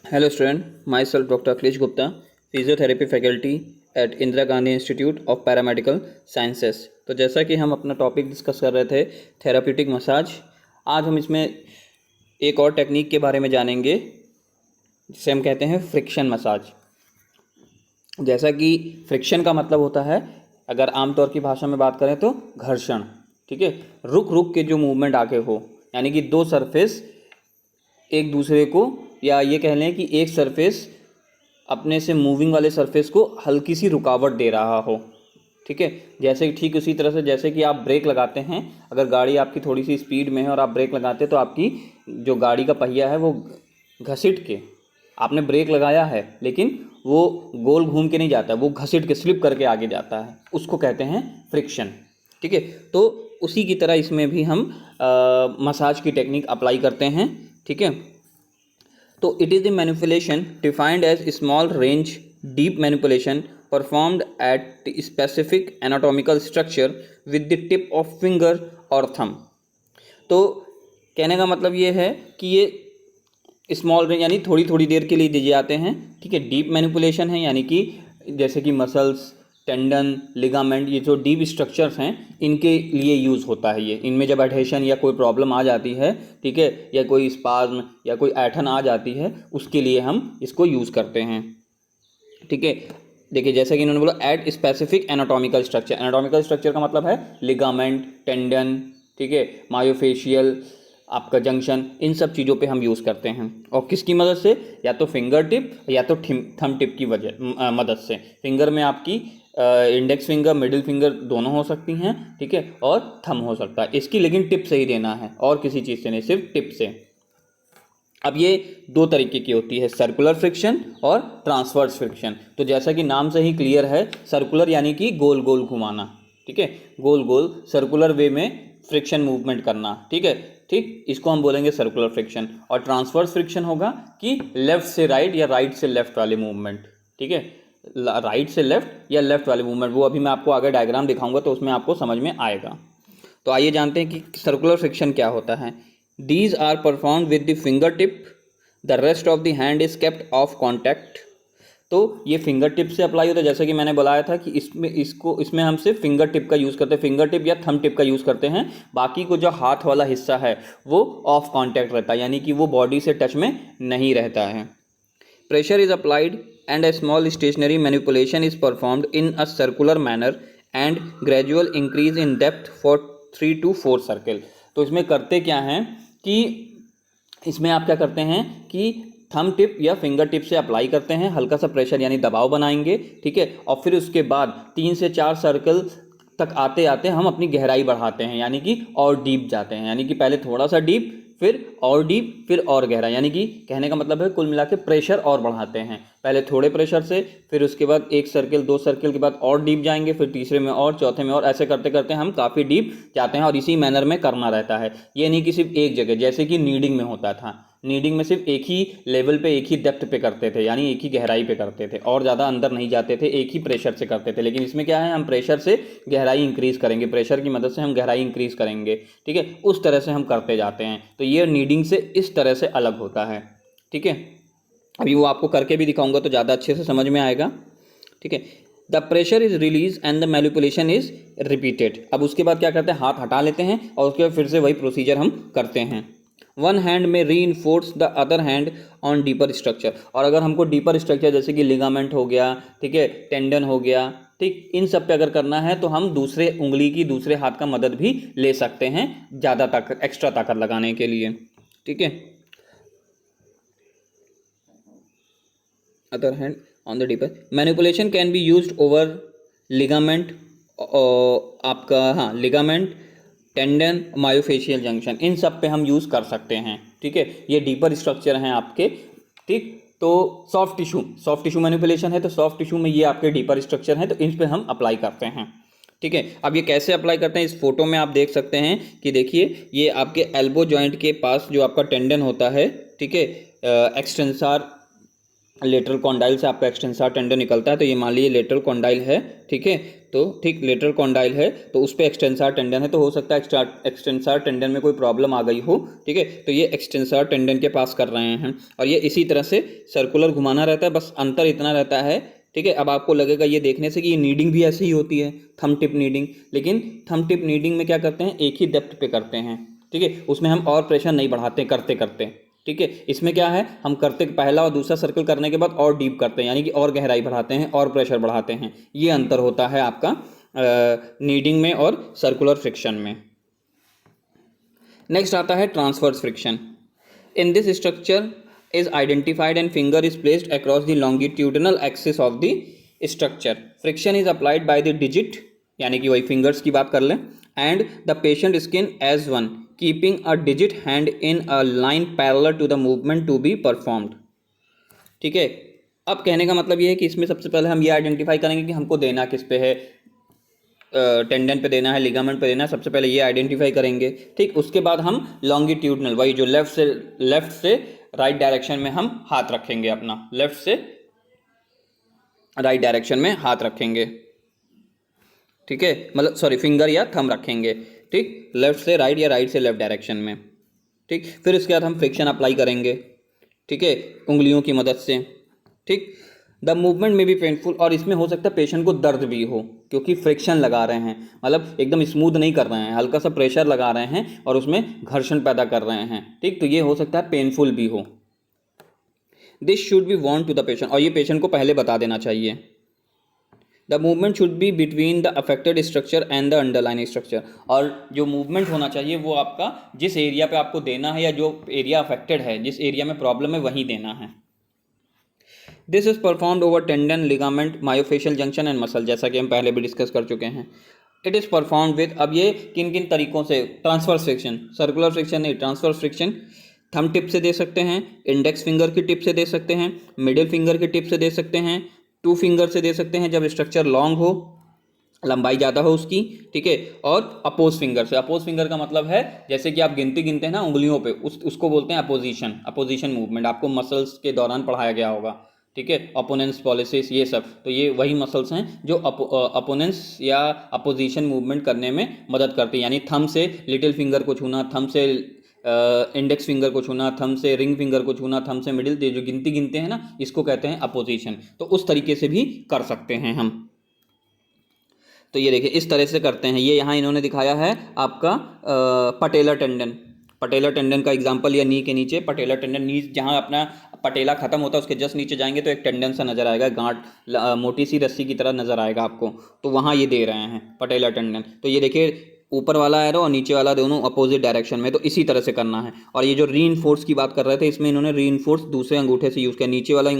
Hello student, myself Dr. Akhilesh Gupta, physiotherapy faculty at Indira Gandhi institute of paramedical sciences. तो जैसा कि हम अपना टॉपिक डिस्कस कर रहे थे थेराप्यूटिक मसाज, आज हम इसमें एक और टेक्निक के बारे में जानेंगे जिसे हम कहते हैं फ्रिक्शन मसाज। जैसा कि फ्रिक्शन का मतलब होता है, अगर आमतौर की भाषा में बात करें तो घर्षण, ठीक है, रुक रुक के जो मूवमेंट आगे हो, यानी कि दो सरफेस एक दूसरे को, या ये कह लें कि एक सरफेस अपने से मूविंग वाले सरफेस को हल्की सी रुकावट दे रहा हो, ठीक है। जैसे ठीक उसी तरह से जैसे कि आप ब्रेक लगाते हैं, अगर गाड़ी आपकी थोड़ी सी स्पीड में है और आप ब्रेक लगाते हैं तो आपकी जो गाड़ी का पहिया है वो घसीट के, आपने ब्रेक लगाया है लेकिन वो गोल घूम के नहीं जाता, वो घसीट के स्लिप करके आगे जाता है, उसको कहते हैं फ्रिक्शन, ठीक है। तो उसी की तरह इसमें भी हम मसाज की टेक्निक अप्लाई करते हैं, ठीक है। तो it is the manipulation defined as small range deep manipulation performed at specific anatomical structure with the tip of finger और थंब। तो कहने का मतलब ये है कि ये स्मॉल रेंज यानी थोड़ी थोड़ी देर के लिए दिए जाते हैं, ठीक है। डीप मैनिपुलेशन है यानी कि जैसे कि मसल्स, टेंडन, लिगामेंट, ये जो डीप स्ट्रक्चर्स हैं इनके लिए यूज़ होता है ये। इनमें जब एडहेशन या कोई प्रॉब्लम आ जाती है, ठीक है, या कोई स्पाज्म या कोई ऐठन आ जाती है, उसके लिए हम इसको यूज़ करते हैं, ठीक है। देखिए जैसे कि इन्होंने बोला eight specific anatomical structure, anatomical structure का मतलब है लिगामेंट, टेंडन, ठीक है, मायोफेशियल, आपका जंक्शन, इन सब चीज़ों पे हम यूज़ करते हैं। और किसकी मदद से? या तो फिंगर टिप या तो थंब टिप की मदद से। फिंगर में आपकी इंडेक्स फिंगर, मिडिल फिंगर दोनों हो सकती हैं, ठीक है, और थंब हो सकता है इसकी, लेकिन टिप से ही देना है और किसी चीज़ से नहीं, सिर्फ टिप से। अब ये दो तरीके की होती है, सर्कुलर फ्रिक्शन और ट्रांसवर्स फ्रिक्शन। तो जैसा कि नाम से ही क्लियर है, सर्कुलर यानी कि गोल गोल घुमाना, ठीक है, गोल गोल सर्कुलर वे में फ्रिक्शन मूवमेंट करना, ठीक है, ठीक, इसको हम बोलेंगे सर्कुलर फ्रिक्शन। और ट्रांसवर्स फ्रिक्शन होगा कि लेफ्ट से राइट या राइट से लेफ्ट वाले मूवमेंट, ठीक है, राइट से लेफ्ट या लेफ्ट वाले मूवमेंट, वो अभी मैं आपको आगे डायग्राम दिखाऊंगा तो उसमें आपको समझ में आएगा। तो आइए जानते हैं कि सर्कुलर फ्रिक्शन क्या होता है। These are performed with the fingertip. The rest of the hand is kept off contact. तो ये फिंगर टिप से अप्लाई होता है, जैसे कि मैंने बताया था कि इसमें हम सिर्फ फिंगर टिप का यूज़ करते हैं, फिंगर टिप या थंब टिप का यूज़ करते हैं। बाकी को जो हाथ वाला हिस्सा है वो ऑफ कॉन्टैक्ट रहता है, यानी कि वो बॉडी से टच में नहीं रहता है। Pressure is applied and a small stationary manipulation is performed in a circular manner and gradual increase in depth for 3 to 4 circle. तो इसमें करते क्या हैं कि इसमें आप क्या करते हैं कि थंब टिप या फिंगर टिप से अप्लाई करते हैं, हल्का सा प्रेशर यानी दबाव बनाएंगे, ठीक है, और फिर उसके बाद 3 से 4 सर्कल तक आते आते हम अपनी गहराई बढ़ाते हैं, यानी कि और डीप जाते हैं, यानी कि पहले थोड़ा सा डीप, फिर और डीप, फिर और गहरा, यानी कि कहने का मतलब है कुल मिला के प्रेशर और बढ़ाते हैं। पहले थोड़े प्रेशर से, फिर उसके बाद एक सर्कल, 2 सर्कल के बाद और डीप जाएंगे, फिर तीसरे में और, चौथे में और, ऐसे करते करते हम काफ़ी डीप जाते हैं। और इसी मैनर में करना रहता है, ये नहीं कि सिर्फ एक जगह, जैसे कि नीडिंग में होता था। नीडिंग में सिर्फ एक ही लेवल पे, एक ही डेप्थ पे करते थे, यानी एक ही गहराई पे करते थे और ज़्यादा अंदर नहीं जाते थे, एक ही प्रेशर से करते थे। लेकिन इसमें क्या है, हम प्रेशर से गहराई इंक्रीज़ करेंगे, प्रेशर की मदद से हम गहराई इंक्रीज़ करेंगे, ठीक है, उस तरह से हम करते जाते हैं। तो ये नीडिंग से इस तरह से अलग होता है, ठीक है। अभी वो आपको करके भी दिखाऊंगा तो ज़्यादा अच्छे से समझ में आएगा, ठीक है। The pressure is release and the manipulation is repeated. अब उसके बाद क्या करते हैं, हाथ हटा लेते हैं और उसके बाद फिर से वही प्रोसीजर हम करते हैं। वन हैंड में री enforce the other hand on deeper structure. और अगर हमको डीपर स्ट्रक्चर जैसे कि लिगामेंट हो गया, ठीक है, टेंडन हो गया, ठीक, इन सब पे अगर करना है तो हम दूसरे उंगली की, दूसरे हाथ का मदद भी ले सकते हैं ज़्यादा ताकत, एक्स्ट्रा ताकत लगाने के लिए, ठीक है। Other hand on the deeper manipulation can be used over ligament, आपका हाँ लिगामेंट, टेंडन, मायोफेशियल जंक्शन, इन सब पे हम यूज़ कर सकते हैं, ठीक है। ये डीपर स्ट्रक्चर हैं आपके, ठीक। तो सॉफ्ट टिश्यू मैनिपुलेशन है, तो सॉफ्ट टिश्यू में ये आपके डीपर स्ट्रक्चर हैं, तो इन पे हम अप्लाई करते हैं, ठीक है। अब ये कैसे अप्लाई करते हैं, इस फोटो में आप देख सकते हैं कि देखिए ये आपके एल्बो जॉइंट के पास जो आपका टेंडन होता है, ठीक है, एक्सटेंसर लेटरल कॉन्डाइल से आपका एक्सटेंसर टेंडन निकलता है, तो ये मान लीजिए लेटरल कॉन्डाइल है, ठीक है। तो ठीक लेटरल कॉन्डाइल है तो उस पर एक्सटेंसर टेंडन है, तो हो सकता है एक्सटेंसर टेंडन में कोई प्रॉब्लम आ गई हो, ठीक है। तो ये एक्सटेंसर टेंडन के पास कर रहे हैं और ये इसी तरह से सर्कुलर घुमाना रहता है, बस अंतर इतना रहता है, ठीक है। अब आपको लगेगा ये देखने से कि ये नीडिंग भी ऐसे ही होती है, थंब टिप नीडिंग, लेकिन थंब टिप नीडिंग में क्या करते हैं, एक ही डेप्थ पे करते हैं, ठीक है। उसमें हम और प्रेशर नहीं बढ़ाते करते करते, ठीक है। इसमें क्या है, हम करते पहला और दूसरा सर्कल करने के बाद और डीप करते हैं, यानी कि और गहराई बढ़ाते हैं और प्रेशर बढ़ाते हैं। ये अंतर होता है आपका नीडिंग में और सर्कुलर फ्रिक्शन में। नेक्स्ट आता है transverse friction. In this structure is identified and finger is placed across the longitudinal axis of the structure. Friction is applied by the digit, यानी कि वही फिंगर्स की बात कर लें, and the patient skin as one, keeping a digit hand in a line parallel to the movement to be performed. ठीक है। अब कहने का मतलब ये है कि इसमें सबसे पहले हम ये आइडेंटिफाई करेंगे कि हमको देना किस पे है, टेंडन पे देना है, लिगामेंट पे देना है, सबसे पहले ये आइडेंटिफाई करेंगे, ठीक। उसके बाद हम लॉन्गिट्यूडनल, वही जो लेफ्ट से राइट डायरेक्शन में हम हाथ रखेंगे, अपना लेफ्ट से राइट डायरेक्शन में हाथ रखेंगे, ठीक है, मतलब सॉरी फिंगर या थंब रखेंगे, ठीक, लेफ्ट से राइट या राइट से लेफ्ट डायरेक्शन में, ठीक। फिर इसके बाद हम फ्रिक्शन अप्लाई करेंगे, ठीक है, उंगलियों की मदद से, ठीक। द मूवमेंट में भी पेनफुल, और इसमें हो सकता है पेशेंट को दर्द भी हो, क्योंकि फ्रिक्शन लगा रहे हैं, मतलब एकदम स्मूथ नहीं कर रहे हैं, हल्का सा प्रेशर लगा रहे हैं और उसमें घर्षण पैदा कर रहे हैं, ठीक। तो ये हो सकता है पेनफुल भी हो। This should be warned to the patient, और ये पेशेंट को पहले बता देना चाहिए। The movement should be between the affected structure and the underlining structure, और जो मूवमेंट होना चाहिए वो आपका जिस एरिया पे आपको देना है या जो एरिया अफेक्टेड है, जिस एरिया में प्रॉब्लम है वहीं देना है। This is performed over tendon, ligament, myofascial junction and muscle, जैसा कि हम पहले भी डिस्कस कर चुके हैं। इट इज़ परफॉर्म्ड विद, अब ये किन किन तरीकों से, ट्रांसफर फ्रिक्शन, सर्कुलर फ्रिक्शन नहीं, ट्रांसफर फ्रिक्शन थंब टिप से दे सकते हैं, इंडेक्स फिंगर की टिप से दे सकते हैं, मिडिल फिंगर की टिप से दे सकते हैं, टू फिंगर से दे सकते हैं जब स्ट्रक्चर लॉन्ग हो, लंबाई ज़्यादा हो उसकी, ठीक है, और अपोज फिंगर से। अपोज फिंगर का मतलब है जैसे कि आप गिनती गिनते हैं ना उंगलियों पे, उसको बोलते हैं अपोजिशन, अपोजिशन मूवमेंट, आपको मसल्स के दौरान पढ़ाया गया होगा, ठीक है, अपोनेंस पॉलिसिस ये सब, तो ये वही मसल्स हैं जो अपोनेंस या अपोजिशन मूवमेंट करने में मदद करती है, यानी थंब से लिटिल फिंगर को छूना, थंब से इंडेक्स फिंगर को छूना, थंब से रिंग फिंगर को छूना, थंब से मिडिल, जो गिनती गिनते हैं ना, इसको कहते हैं अपोजिशन। तो उस तरीके से भी कर सकते हैं हम। तो ये देखिए इस तरह से करते हैं, ये यहाँ इन्होंने दिखाया है आपका पटेलर टेंडन, पटेलर टेंडन का एग्जांपल, या नी के नीचे पटेलर टेंडन, नी जहाँ अपना पटेला खत्म होता है उसके जस्ट नीचे जाएंगे तो एक टेंडन सा नजर आएगा, गांठ मोटी सी रस्सी की तरह नजर आएगा आपको, तो वहाँ ये दे रहे हैं पटेलर टेंडन। तो ये देखिए ऊपर वाला एरो और नीचे वाला दोनों अपोजिट डायरेक्शन में, तो इसी तरह से करना है। और ये जो रीइंफोर्स की बात कर रहे थे, इसमें इन्होंने रीइंफोर्स दूसरे अंगूठे से यूज़ किया, नीचे वाला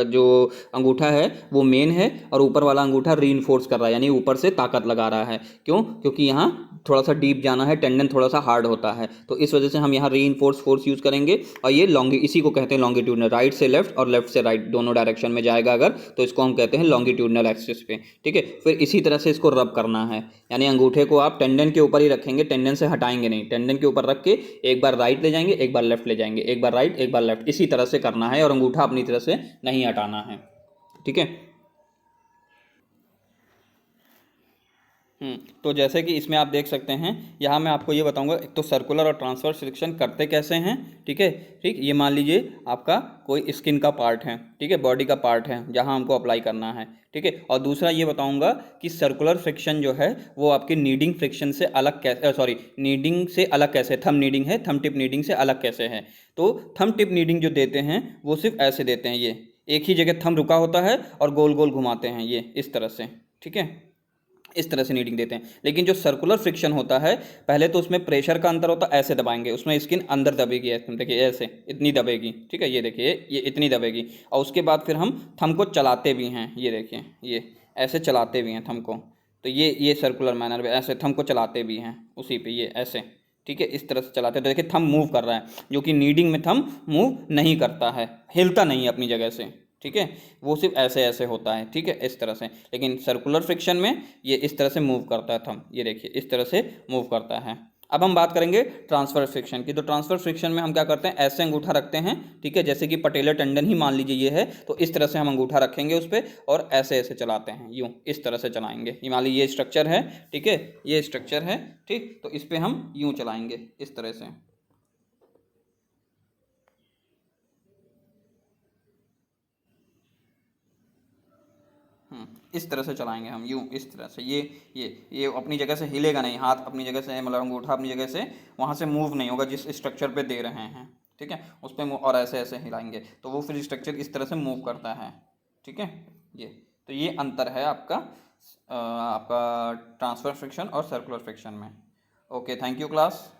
जो अंगूठा है वो मेन है और ऊपर वाला अंगूठा रीइंफोर्स कर रहा है, यानी ऊपर से ताकत लगा रहा है। क्यों? क्योंकि यहाँ थोड़ा सा डीप जाना है, टेंडन थोड़ा सा हार्ड होता है, तो इस वजह से हम यहाँ रीइंफोर्स फोर्स यूज़ करेंगे। और ये इसी को कहते हैं लॉन्गिट्यूडनल, राइट से लेफ्ट और लेफ्ट से राइट दोनों डायरेक्शन में जाएगा अगर, तो इसको हम कहते हैं लॉन्गिट्यूडनल एक्सिस पे, ठीक है। फिर इसी तरह से इसको रब करना है, यानी अंगूठे को आप टेंडन के ऊपर ही रखेंगे, टेंडन से हटाएंगे नहीं, टेंडन के ऊपर रख के एक बार राइट ले जाएंगे, एक बार लेफ्ट ले जाएंगे, एक बार राइट एक बार लेफ्ट, इसी तरह से करना है और अंगूठा अपनी तरह से नहीं हटाना है, ठीक है। तो जैसे कि इसमें आप देख सकते हैं, यहाँ मैं आपको ये बताऊंगा, एक तो सर्कुलर और ट्रांसवर्स फ्रिक्शन करते कैसे हैं, ठीक है, ठीक। ये मान लीजिए आपका कोई स्किन का पार्ट है, ठीक है, बॉडी का पार्ट है जहाँ हमको अप्लाई करना है, ठीक है। और दूसरा ये बताऊंगा कि सर्कुलर फ्रिक्शन जो है वो आपकी नीडिंग फ्रिक्शन से अलग कैसे, सॉरी नीडिंग से अलग कैसे, थंब नीडिंग है, थंब टिप नीडिंग से अलग कैसे है। तो थंब टिप नीडिंग जो देते हैं वो सिर्फ ऐसे देते हैं, ये एक ही जगह थंब रुका होता है और गोल गोल घुमाते हैं, ये इस तरह से, ठीक है, इस तरह से नीडिंग देते हैं। लेकिन जो सर्कुलर फ्रिक्शन होता है, पहले तो उसमें प्रेशर का अंतर होता है, ऐसे दबाएंगे, उसमें स्किन अंदर दबेगी, ऐसे देखिए, ऐसे इतनी दबेगी, ठीक है, ये देखिए ये इतनी दबेगी, और उसके बाद फिर हम थंब को चलाते भी हैं, ये देखिए ये ऐसे चलाते भी हैं थंब को, तो ये सर्कुलर मैनर में ऐसे थंब को चलाते भी हैं उसी पे, ये ऐसे, ठीक है, इस तरह से चलाते हैं। तो देखिए थंब मूव कर रहा है, जो कि नीडिंग में थंब मूव नहीं करता है, हिलता नहीं है अपनी जगह से, ठीक है, वो सिर्फ ऐसे ऐसे होता है, ठीक है, इस तरह से। लेकिन सर्कुलर फ्रिक्शन में ये इस तरह से मूव करता है थंब, ये देखिए इस तरह से मूव करता है। अब हम बात करेंगे ट्रांसफर फ्रिक्शन की। तो ट्रांसफर फ्रिक्शन में हम क्या करते हैं, ऐसे अंगूठा रखते हैं, ठीक है, जैसे कि पटेलर टेंडन ही मान लीजिए ये है, तो इस तरह से हम अंगूठा रखेंगे उस पर और ऐसे ऐसे चलाते हैं, यूँ इस तरह से चलाएंगे। ये मान लीजिए ये स्ट्रक्चर है, ठीक है, ये स्ट्रक्चर है, ठीक, तो इस पर हम यूँ चलाएंगे इस तरह से। इस तरह से चलाएंगे हम, यूँ इस तरह से। ये अपनी जगह से हिलेगा नहीं, हाथ अपनी जगह से, मतलब अंगूठा अपनी जगह से वहाँ से मूव नहीं होगा जिस स्ट्रक्चर पे दे रहे हैं, ठीक है, उस पर और ऐसे ऐसे हिलाएंगे तो वो फिर स्ट्रक्चर इस तरह से मूव करता है, ठीक है। ये तो ये अंतर है आपका आपका ट्रांसफर फ्रिक्शन और सर्कुलर फ्रिक्शन में। Okay, thank you class.